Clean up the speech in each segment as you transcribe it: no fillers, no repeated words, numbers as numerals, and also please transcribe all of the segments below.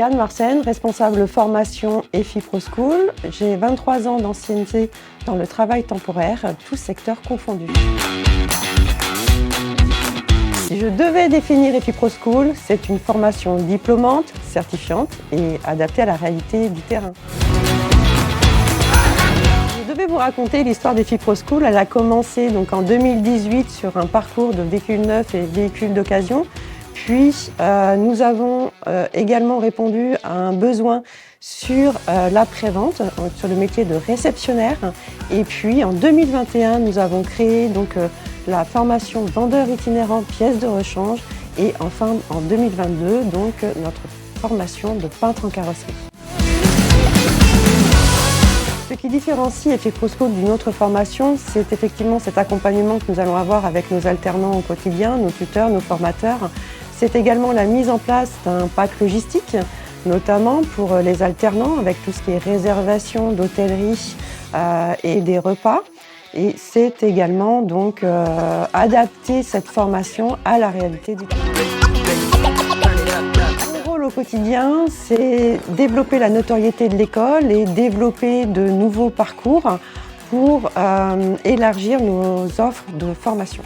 Lauriane Marsène, responsable formation EFI ProSchool. J'ai 23 ans d'ancienneté dans le travail temporaire, tous secteurs confondus. Si je devais définir EFI ProSchool, c'est une formation diplômante, certifiante et adaptée à la réalité du terrain. Je devais vous raconter l'histoire d'EFI ProSchool. Elle a commencé donc en 2018 sur un parcours de véhicules neufs et véhicules d'occasion. Puis nous avons également répondu à un besoin sur l'après-vente, sur le métier de réceptionnaire. Et puis en 2021, nous avons créé donc la formation vendeur itinérant pièces de rechange. Et enfin en 2022, donc notre formation de peintre en carrosserie. Ce qui différencie EFI ProSchool d'une autre formation, c'est effectivement cet accompagnement que nous allons avoir avec nos alternants au quotidien, nos tuteurs, nos formateurs. C'est également la mise en place d'un pack logistique, notamment pour les alternants, avec tout ce qui est réservation d'hôtellerie et des repas. Et c'est également donc adapter cette formation à la réalité du terrain. Mon rôle au quotidien, c'est développer la notoriété de l'école et développer de nouveaux parcours pour élargir nos offres de formation.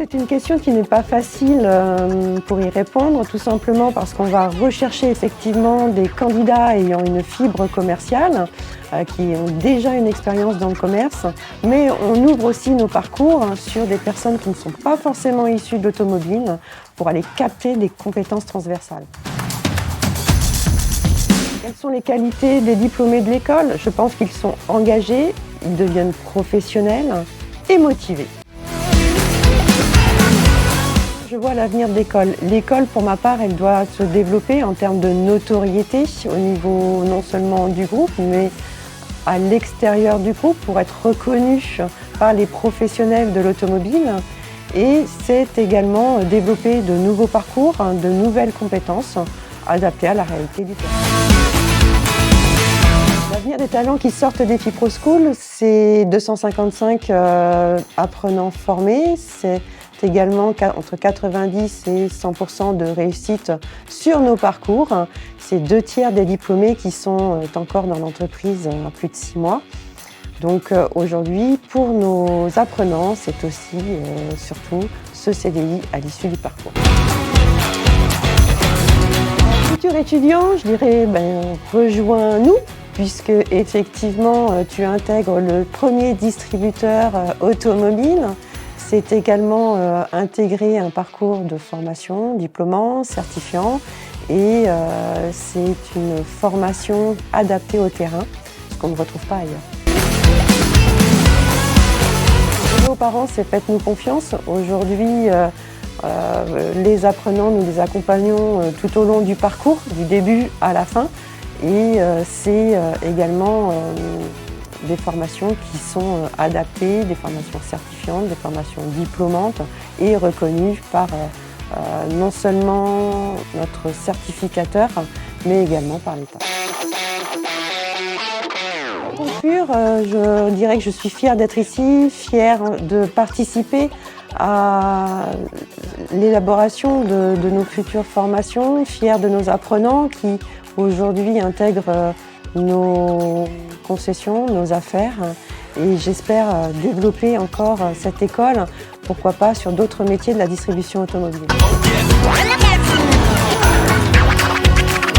C'est une question qui n'est pas facile pour y répondre, tout simplement parce qu'on va rechercher effectivement des candidats ayant une fibre commerciale, qui ont déjà une expérience dans le commerce, mais on ouvre aussi nos parcours sur des personnes qui ne sont pas forcément issues de l'automobile pour aller capter des compétences transversales. Quelles sont les qualités des diplômés de l'école? Je pense qu'ils sont engagés, ils deviennent professionnels et motivés. Je vois l'avenir de l'école. L'école, pour ma part, elle doit se développer en termes de notoriété au niveau non seulement du groupe, mais à l'extérieur du groupe pour être reconnue par les professionnels de l'automobile. Et c'est également développer de nouveaux parcours, de nouvelles compétences adaptées à la réalité du terrain. L'avenir des talents qui sortent d'EFI ProSchool, c'est 255 apprenants formés. C'est également entre 90 et 100% de réussite sur nos parcours. C'est 2/3 des diplômés qui sont encore dans l'entreprise à plus de 6 mois. Donc aujourd'hui, pour nos apprenants, c'est aussi surtout ce CDI à l'issue du parcours. Futur étudiant, je dirais rejoins-nous, puisque effectivement tu intègres le premier distributeur automobile. C'est également intégrer un parcours de formation diplômant, certifiant, et c'est une formation adaptée au terrain, ce qu'on ne retrouve pas ailleurs. Nos parents, c'est faites-nous confiance. Aujourd'hui, les apprenants, nous les accompagnons tout au long du parcours, du début à la fin, et c'est également des formations qui sont adaptées, des formations certifiantes, des formations diplômantes et reconnues par non seulement notre certificateur, mais également par l'État. Pour conclure, je dirais que je suis fière d'être ici, fière de participer à l'élaboration de nos futures formations, fière de nos apprenants qui aujourd'hui intègrent nos concessions, nos affaires, et j'espère développer encore cette école, pourquoi pas sur d'autres métiers de la distribution automobile.